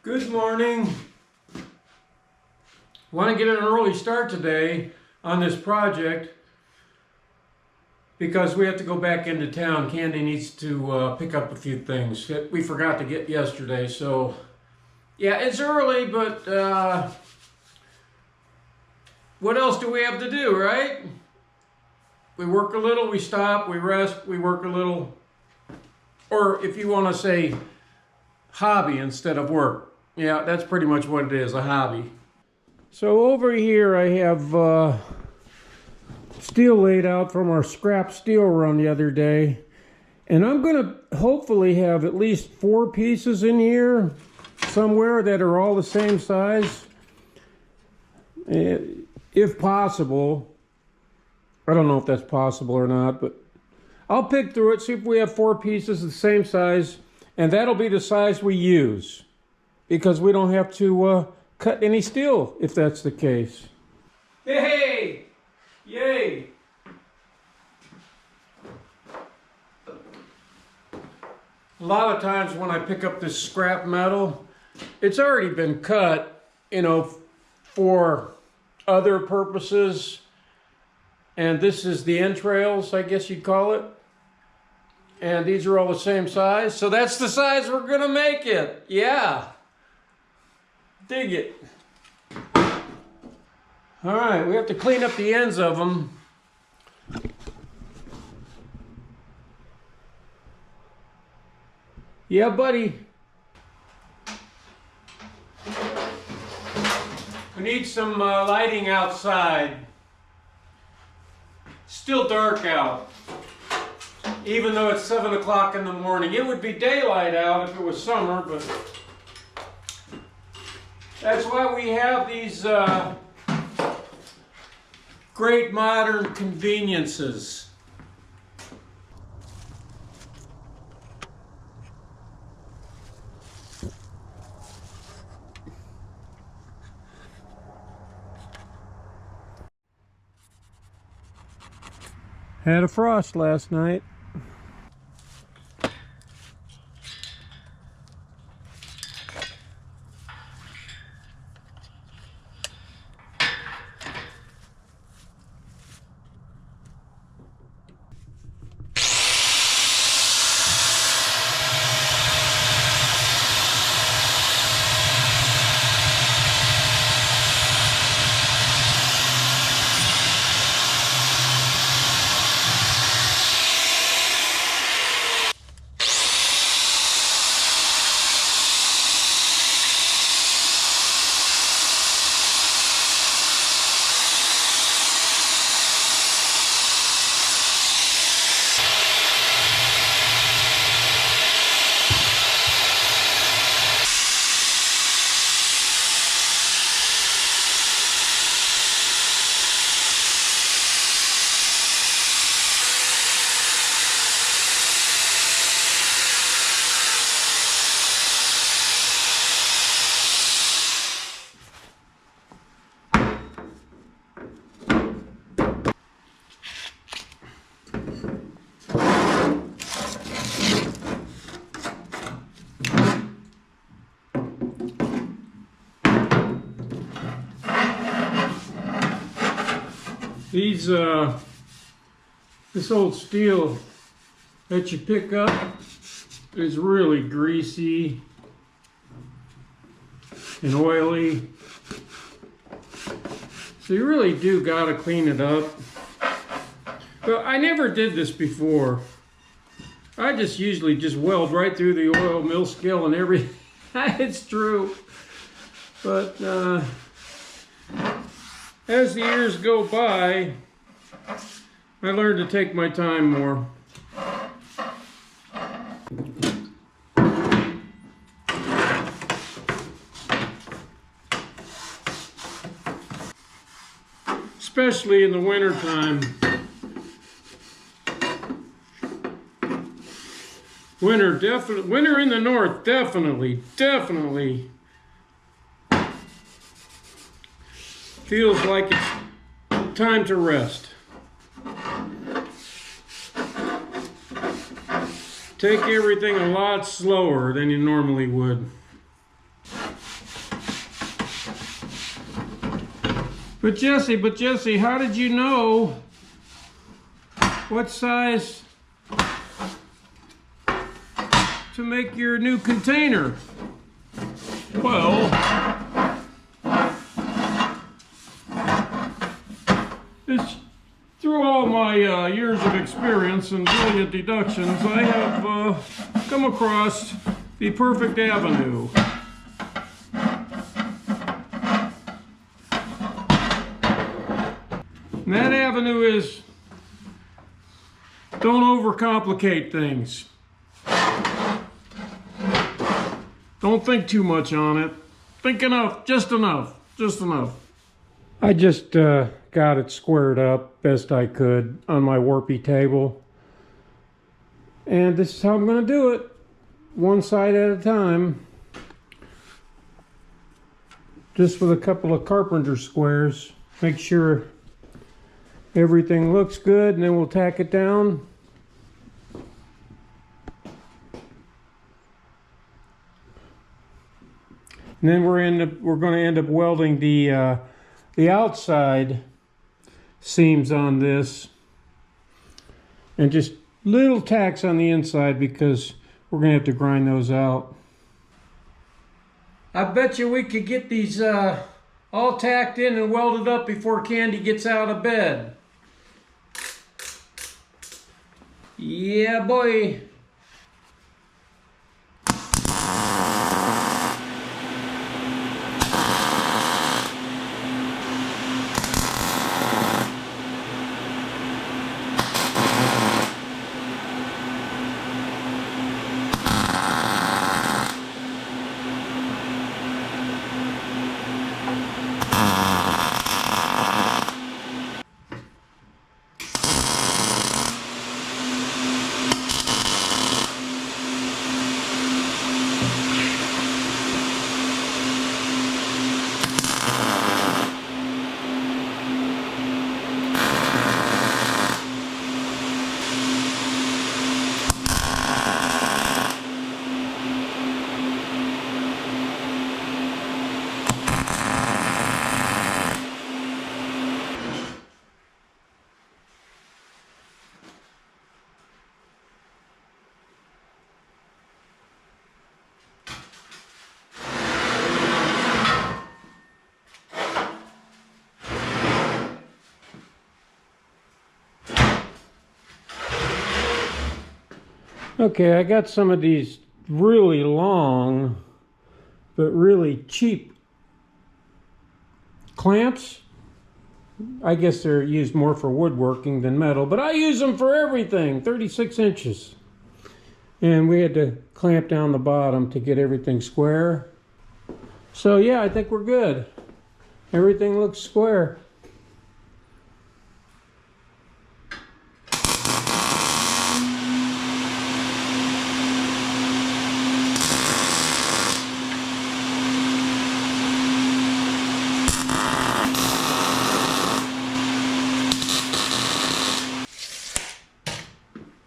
Good morning. Want to get an early start today on this project because we have to go back into town. Candy needs to pick up a few things that we forgot to get yesterday. So yeah, it's early, but what else do we have to do, right? We work a little, we stop, we rest, we work a little. Or if you want to say hobby instead of work. Yeah, that's pretty much what it is, a hobby. So over here I have steel laid out from our scrap steel run the other day. And I'm going to hopefully have at least 4 pieces in here somewhere that are all the same size. If possible. I don't know if that's possible or not, but I'll pick through it, see if we have 4 pieces the same size. And that'll be the size we use, because we don't have to cut any steel if that's the case. Hey! Yay! A lot of times when I pick up this scrap metal, it's already been cut, you know, for other purposes. And this is the entrails, I guess you'd call it. And these are all the same size. So that's the size we're gonna make it. Yeah. Dig it. All right, we have to clean up the ends of them. Yeah, buddy. We need some lighting outside. Still dark out. Even though it's 7 o'clock in the morning. It would be daylight out if it was summer, but that's why we have these great modern conveniences. Had a frost last night. These, this old steel that you pick up is really greasy and oily. So you really do gotta clean it up. But I never did this before. I just usually just weld right through the oil mill scale and everything. It's true. But as the years go by, I learned to take my time more. Especially in the winter time. Winter in the north, definitely feels like it's time to rest. Take everything a lot slower than you normally would. But Jesse, how did you know what size to make your new container? Well, it's through all my years of experience and brilliant deductions, I have come across the perfect avenue. And that avenue is, don't overcomplicate things. Don't think too much on it. Think enough, just enough. I just got it squared up best I could on my warpy table. And this is how I'm going to do it. One side at a time. Just with a couple of carpenter squares. Make sure everything looks good, and then we'll tack it down. And then we're going to end up welding the outside seams on this, and just little tacks on the inside because we're going to have to grind those out. I bet you we could get these all tacked in and welded up before Candy gets out of bed. Yeah, boy. Okay, I got some of these really long but really cheap clamps. I guess they're used more for woodworking than metal, but I use them for everything, 36 inches. And we had to clamp down the bottom to get everything square. So yeah, I think we're good. Everything looks square.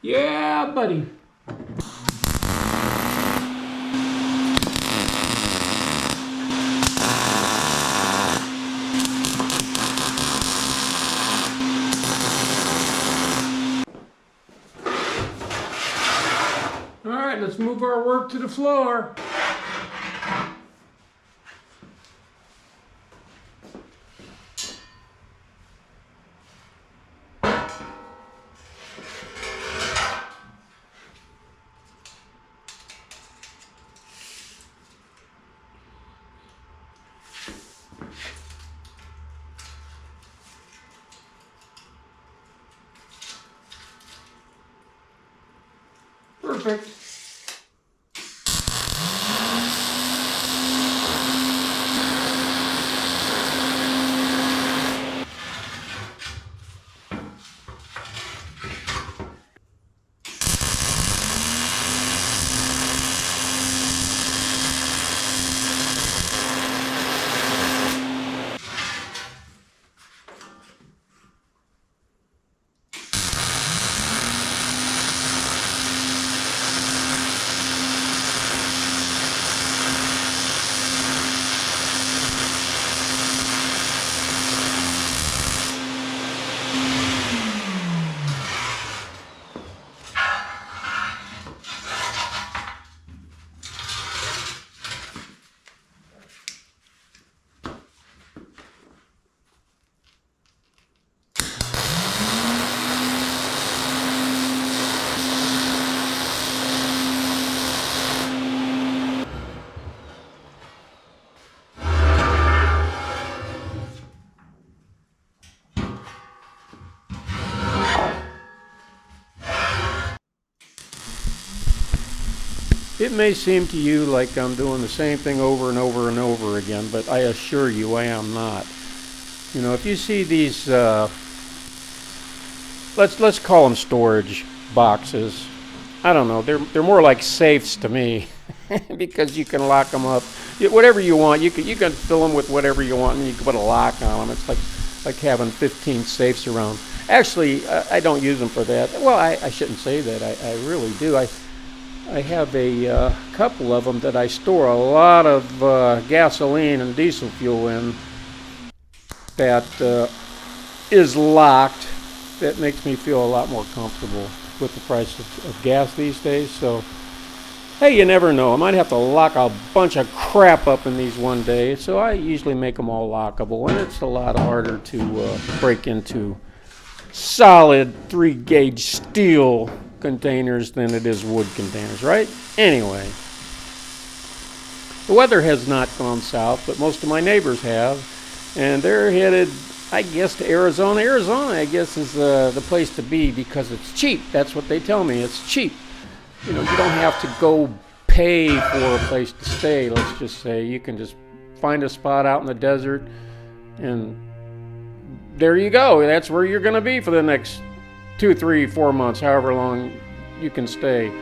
Yeah, buddy. All right, let's move our work to the floor. Perfect. It may seem to you like I'm doing the same thing over and over and over again, but I assure you I am not. You know, if you see these, let's call them storage boxes. I don't know. They're more like safes to me because you can lock them up. Whatever you want, you can fill them with whatever you want, and you can put a lock on them. It's like having 15 safes around. Actually, I don't use them for that. Well, I shouldn't say that. I really do. I have a couple of them that I store a lot of gasoline and diesel fuel in that is locked. That makes me feel a lot more comfortable with the price of gas these days. So, hey, you never know. I might have to lock a bunch of crap up in these one day. So I usually make them all lockable, and it's a lot harder to break into solid 3-gauge steel containers than it is wood containers, right? Anyway, the weather has not gone south, but most of my neighbors have, and they're headed, I guess, to Arizona. Arizona, I guess, is the place to be because it's cheap. That's what they tell me. It's cheap. You know, you don't have to go pay for a place to stay. Let's just say you can just find a spot out in the desert, and there you go. That's where you're going to be for the next 2, 3, 4 months, however long you can stay.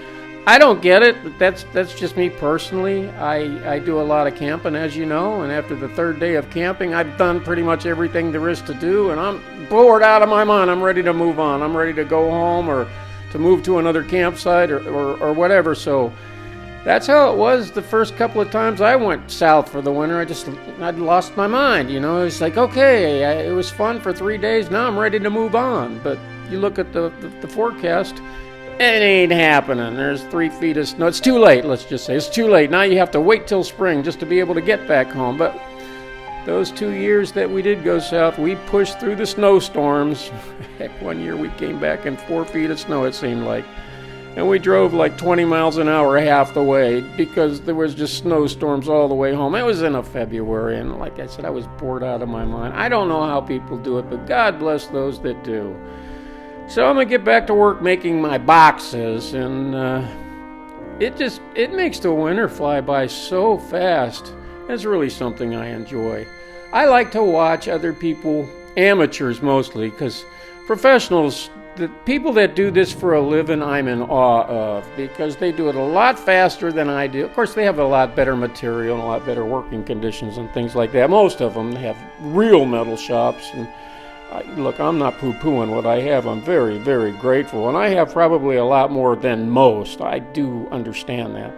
I don't get it, but that's just me personally. I do a lot of camping, as you know, and after the 3rd day of camping, I've done pretty much everything there is to do, and I'm bored out of my mind. I'm ready to move on. I'm ready to go home or to move to another campsite or whatever. So that's how it was the first couple of times I went south for the winter. I'd lost my mind, you know. It's like, okay, it was fun for 3 days. Now I'm ready to move on. But you look at the forecast, it ain't happening. There's 3 feet of snow. It's too late, let's just say. It's too late. Now you have to wait till spring just to be able to get back home. But those 2 years that we did go south, we pushed through the snowstorms. Heck, one year we came back in 4 feet of snow, it seemed like. And we drove like 20 miles an hour half the way because there was just snowstorms all the way home. It was in February, and like I said, I was bored out of my mind. I don't know how people do it, but God bless those that do. So I'm going to get back to work making my boxes, and it makes the winter fly by so fast. It's really something I enjoy. I like to watch other people, amateurs mostly, because professionals, the people that do this for a living, I'm in awe of, because they do it a lot faster than I do. Of course, they have a lot better material and a lot better working conditions and things like that. Most of them have real metal shops, and look, I'm not poo-pooing what I have. I'm very, very grateful, and I have probably a lot more than most. I do understand that.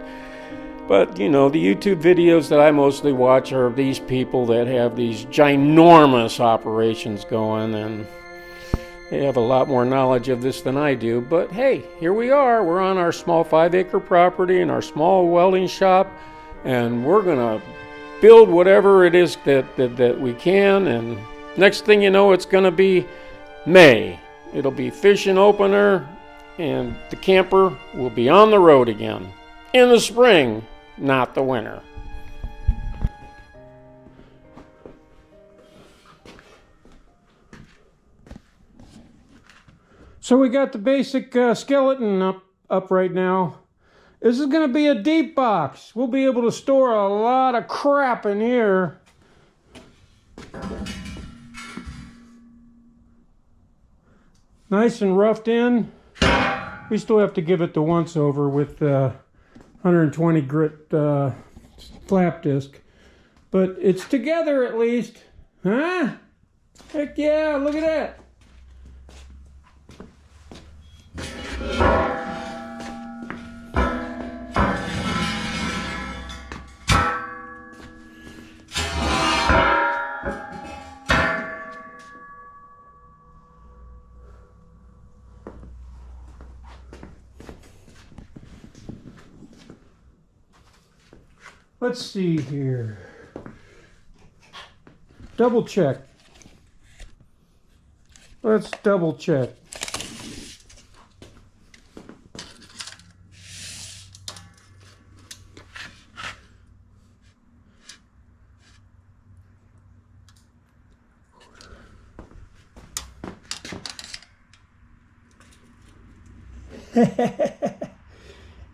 But, you know, the YouTube videos that I mostly watch are these people that have these ginormous operations going, and they have a lot more knowledge of this than I do. But hey, here we are. We're on our small 5-acre property in our small welding shop, and we're going to build whatever it is that we can. And next thing you know, it's going to be May. It'll be fishing opener, and the camper will be on the road again in the spring, not the winter. So we got the basic skeleton up right now. This is going to be a deep box. We'll be able to store a lot of crap in here. Nice and roughed in. We still have to give it the once over with 120 grit flap disc. But it's together at least. Huh? Heck yeah, look at that. Let's see here. Double check. Let's double check.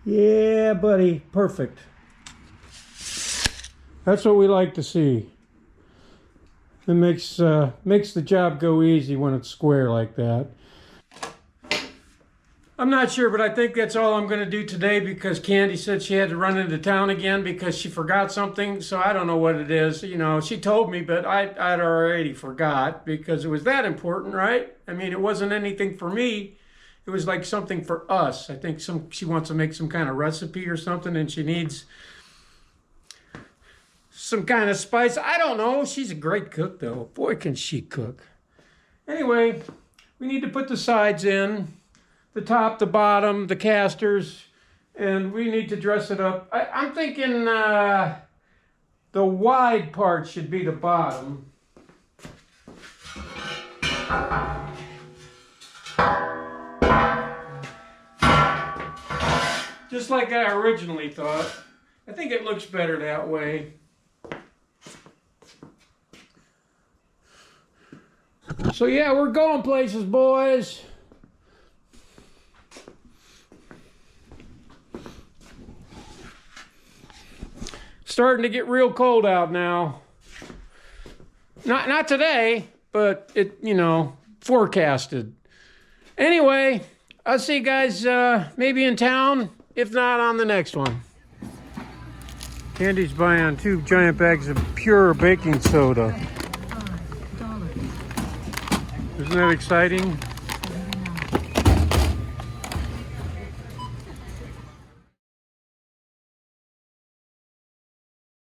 Yeah, buddy, perfect. That's what we like to see. It makes the job go easy when it's square like that. I'm not sure, but I think that's all I'm going to do today because Candy said she had to run into town again because she forgot something. So I don't know what it is. You know, she told me, but I'd already forgot because it was that important, right? I mean, it wasn't anything for me. It was like something for us. I think she wants to make some kind of recipe or something, and she needs some kind of spice. I don't know. She's a great cook, though. Boy, can she cook. Anyway, we need to put the sides in. The top, the bottom, the casters, and we need to dress it up. I'm thinking the wide part should be the bottom. Just like I originally thought. I think it looks better that way. So yeah, we're going places, boys. Starting to get real cold out now. Not today, but it, you know, forecasted. Anyway, I'll see you guys maybe in town, if not on the next one. Candy's buying 2 giant bags of pure baking soda. Isn't that exciting?